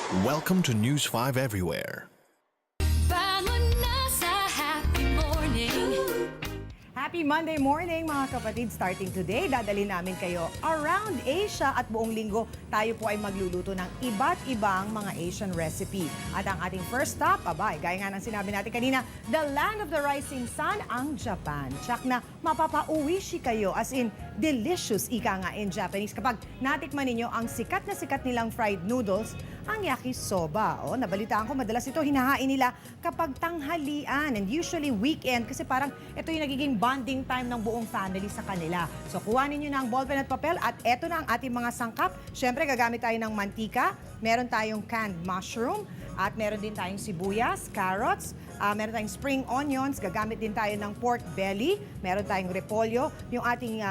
Welcome to News 5 Everywhere. Bangon na sa happy morning. Happy Monday morning mga kapatid. Starting today, dadali namin kayo around Asia at buong linggo tayo po ay magluluto ng iba't ibang mga Asian recipe. At ang ating first stop, gaya nga ng sinabi natin kanina, the land of the rising sun, ang Japan. Tsak na mapapauwishi kayo, as in delicious ika nga in Japanese kapag natikman ninyo ang sikat na sikat nilang fried noodles, ang yakisoba. Nabalitaan ko, madalas ito hinahain nila kapag tanghalian and usually weekend kasi parang ito yung nagiging bonding time ng buong family sa kanila. So kuhanin nyo na ang ballpen at papel at eto na ang ating mga sangkap. Siyempre gagamit tayo ng mantika, meron tayong canned mushroom, at meron din tayong sibuyas, carrots, meron tayong spring onions, gagamit din tayo ng pork belly, meron tayong repolyo, yung ating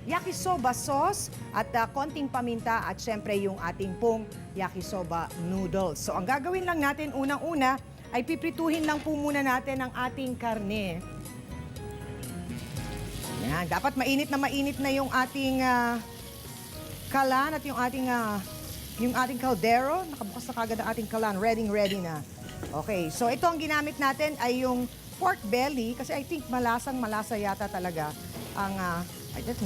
yakisoba sauce at konting paminta at syempre yung ating pong yakisoba noodles. So ang gagawin lang natin unang-una ay piprituhin lang po muna natin ang ating karne. Yan, dapat mainit na yung ating kalan at yung ating kaldero. Nakabukas na kagad ang ating kalan. Ready na. Okay, so ito ang ginamit natin ay yung pork belly kasi I think malasa yata talaga ang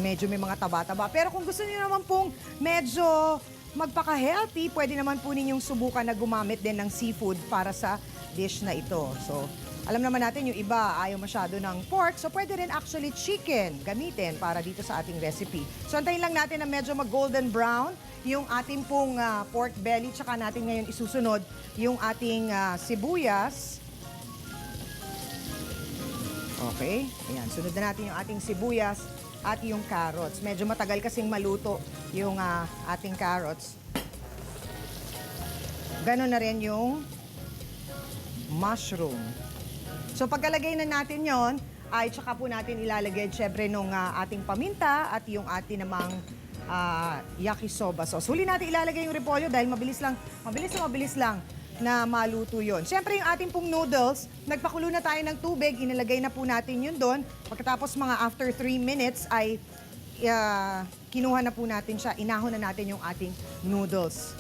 medyo may mga taba-taba. Pero kung gusto niyo naman pong medyo magpaka-healthy, pwede naman po ninyong subukan na gumamit din ng seafood para sa dish na ito. So, alam naman natin yung iba ayaw masyado ng pork, so pwede rin actually chicken gamitin para dito sa ating recipe. So, antayin lang natin na medyo mag-golden brown yung ating pong pork belly, tsaka natin ngayon isusunod yung ating sibuyas. Okay, ayan, sunod na natin yung ating sibuyas at yung carrots. Medyo matagal kasing maluto yung ating carrots. Ganon na rin yung mushroom. So pagkalagay na natin yon, ay tsaka po natin ilalagay syempre nung ating paminta at yung ating namang yakisoba sauce. Huli natin ilalagay yung repolyo dahil mabilis lang na maluto yon. Siyempre yung ating pong noodles, nagpakulo na tayo ng tubig, inilagay na po natin yun doon. Pagkatapos mga after 3 minutes ay kinuha na po natin siya, inahon na natin yung ating noodles.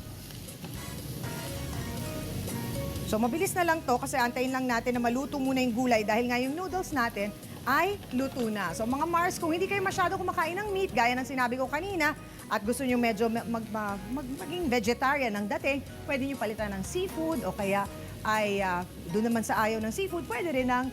So mabilis na lang to kasi antayin lang natin na maluto muna yung gulay dahil nga yung noodles natin ay luto na. So mga Mars, kung hindi kayo masyado kumakain ng meat, gaya ng sinabi ko kanina, at gusto nyo medyo maging vegetarian ng dating, pwede nyo palitan ng seafood o kaya ay doon naman sa ayaw ng seafood, pwede rin ng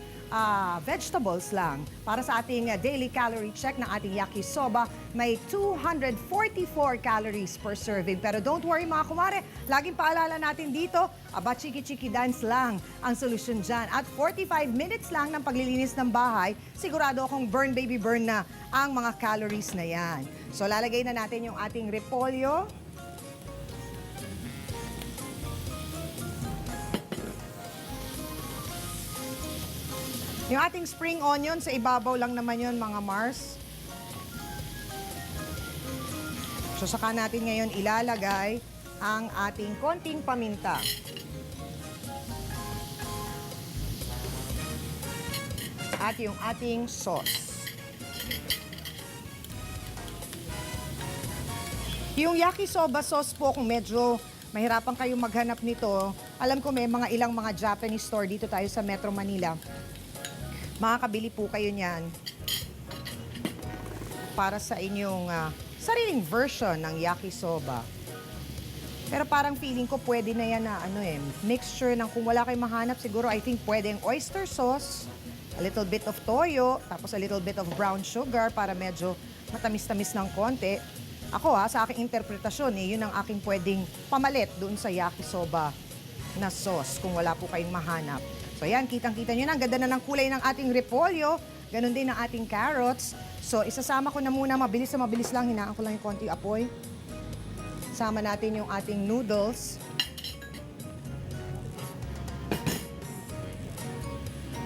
vegetables lang. Para sa ating daily calorie check ng ating yakisoba, may 244 calories per serving. Pero don't worry mga kumare, laging paalala natin dito, chiki-chiki dance lang ang solusyon dyan. At 45 minutes lang ng paglilinis ng bahay, sigurado akong burn baby burn na ang mga calories na yan. So lalagay na natin yung ating repolyo. Yung ating spring onion, sa ibabaw lang naman yun mga Mars. So saka natin ngayon ilalagay ang ating konting paminta. At yung ating sauce. Yung yakisoba sauce po, kung medyo mahirapan kayong maghanap nito, alam ko may ilang mga Japanese store dito tayo sa Metro Manila. Makakabili po kayo niyan para sa inyong sariling version ng yakisoba. Pero parang feeling ko pwede na yan na mixture ng kung wala kayong mahanap, siguro I think pwede yung oyster sauce, a little bit of toyo, tapos a little bit of brown sugar para medyo matamis-tamis ng konti. Ako sa aking interpretasyon, yun ang aking pwedeng pamalit doon sa yakisoba na sauce kung wala po kayong mahanap. So yan, kitang-kita nyo na, ang ganda na ng kulay ng ating repolyo, ganun din ang ating carrots. So isasama ko na muna, mabilis lang, hinaan ko lang yung konting apoy. Sama natin yung ating noodles.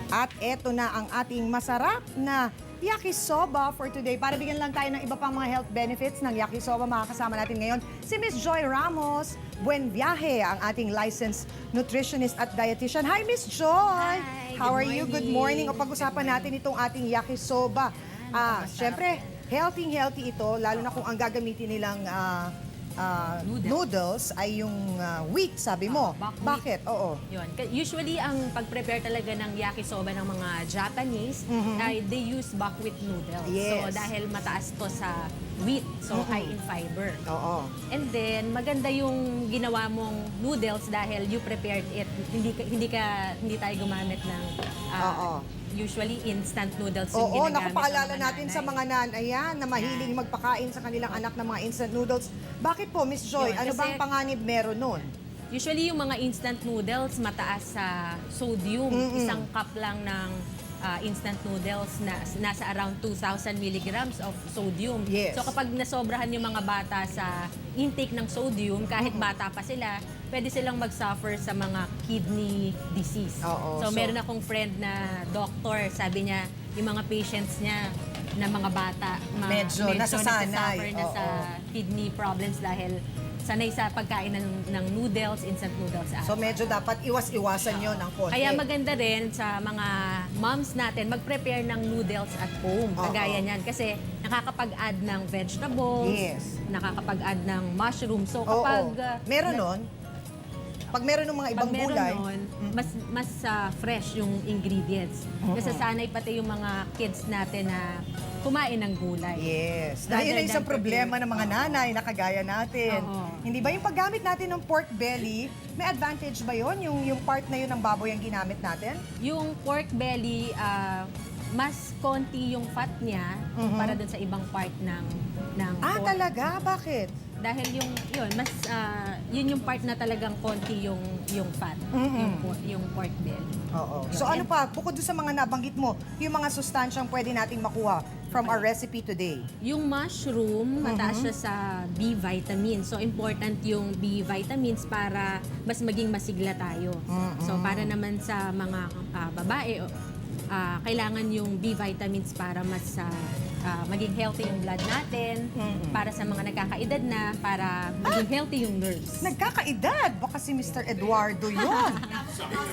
At eto na ang ating masarap na yakisoba for today. Para bigyan lang tayo ng iba pang mga health benefits ng yakisoba, makakasama natin ngayon si Miss Joy Ramos. Buen viaje, ang ating licensed nutritionist at dietitian. Hi, Miss Joy! Hi, How are good you? Good morning. morning. O pag-usapan natin itong ating yakisoba. Siyempre, healthy ito, lalo na kung ang gagamitin nilang noodles ay yung wheat, sabi mo. buckwheat. Bakit? Oo. Yun. Usually, ang pag-prepare talaga ng yakisoba ng mga Japanese, ay they use buckwheat noodles. Yes. So, dahil mataas to sa wheat, so high in fiber. Oo. And then, maganda yung ginawa mong noodles dahil you prepared it. Hindi tayo gumamit ng Oo. usually instant noodles yung Oo, ginagamit nakapaalala ng mga natin nanay. sa mga nanay yan na mahilig magpakain sa kanilang anak ng mga instant noodles. Bakit po, Miss Joy? Yun, Ano kasi- bang panganib meron nun? Usually yung mga instant noodles mataas sa sodium. Isang cup lang ng instant noodles na nasa around 2,000 milligrams of sodium. Yes. So kapag nasobrahan yung mga bata sa intake ng sodium, kahit bata pa sila, pwede silang mag-suffer sa mga kidney disease. Oo, so so- meron akong friend na doctor, sabi niya, yung mga patients niya na mga bata, Medyo nasasanay. nagsasuffer na Oo. sa kidney problems dahil sanay sa pagkain ng noodles, instant noodles. So medyo dapat iwas-iwasan yon ng konti. Kaya maganda rin sa mga moms natin mag-prepare ng noodles at home. Oo. Kagaya niyan kasi nakakapag-add ng vegetables, Yes. nakakapag-add ng mushroom. So Oo. kapag Meron nun? Pag meron ng mga pag ibang meron gulay, nun, mas fresh yung ingredients. Kasi sanay pati yung mga kids natin na kumain ng gulay. yes. Rather Dahil yun ang isang than problema ng mga nanay na kagaya natin. Oo. Hindi ba yung paggamit natin ng pork belly, may advantage ba yun? Yung part na yun ng baboy ang ginamit natin? Yung pork belly, mas konti yung fat niya kumpara dun sa ibang part ng pork. Talaga? Bakit? Dahil yun yung part na talagang konti yung fat, yung pork belly. Oo. Yun. So ano pa, bukod doon sa mga nabanggit mo, yung mga sustansyang pwede nating makuha from our recipe today? Yung mushroom, mataas siya sa B vitamins. So important yung B vitamins para mas maging masigla tayo. So para naman sa mga babae, kailangan yung B vitamins para mas maging healthy yung blood natin, para sa mga nagkakaedad na, para maging healthy yung nerves. Nagkakaedad! Baka si Mr. Eduardo yun.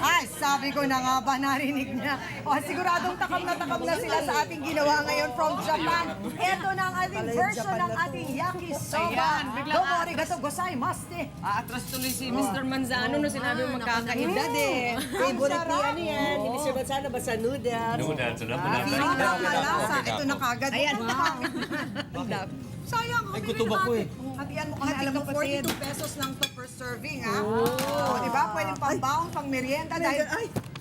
Ay, sabi ko na nga ba, narinig niya. O, siguradong takam na sila sa ating ginawa ngayon from Japan. Ito na ang ating version ng ating yakisoba. Domo arigato gozaimasu. Aatras tuloy si Mr. Manzano na sinabi magkakaedad eh. Favorite ni ano yan, ni Mr. Manzano, basta noodles. Noodles, alam mo na. Sobrang malasa. Ito na kagad. Ayan. Sayang. Ay, kutob ako eh. Hatian mo kami. Alam mo, 42 pesos lang to per serving, ha? Oh, di ba? Pwedeng pang-baon, pang-merienda. Dahil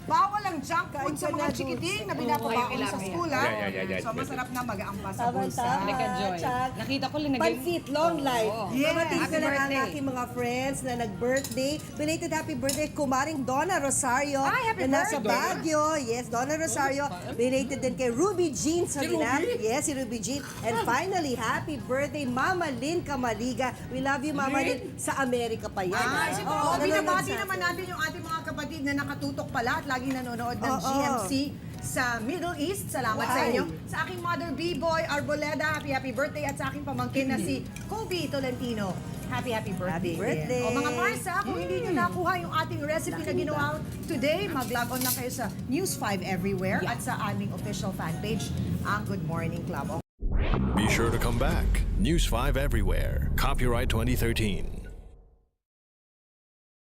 bawal ang junk food sa mga chikiting na binababaon sa school, ha? Yeah. So, masarap na mag-aampa sa bulsa. Tama-tama. Halika, Joy. Chak. Nakita ko linagay. Panfit, long life. Yes. Mamating Happy ko na ang birthday. aking mga friends na nag-birthday. Belated happy birthday, kumaring Donna Rosario. Ay, happy na nasa birthday. Baguio. Yes, Donna Rosario. Belated din kay Ruby Jean Solinar. Yes, si Ruby Jean. And finally, happy birthday, Mama Lynn Camaliga. We love you, Mama Lynn. Sa Amerika pa yan. Oo, nanonood binabati sa naman atin. natin yung ating mga kapatid na nakatutok pala at laging nanonood ng Oo. GMC sa Middle East. Salamat sa Wow. inyo. Sa aking mother, B-Boy Arboleda, happy birthday. At sa aking pamangkin na si Kobe Tolentino. Happy birthday. Happy birthday. O mga Marsa, kung hindi nyo nakuha yung ating recipe na ginawa today, mag-log on lang kayo sa News 5 Everywhere at sa aming official fan page, ang Good Morning Club. Be sure to come back. News 5 everywhere. Copyright 2013.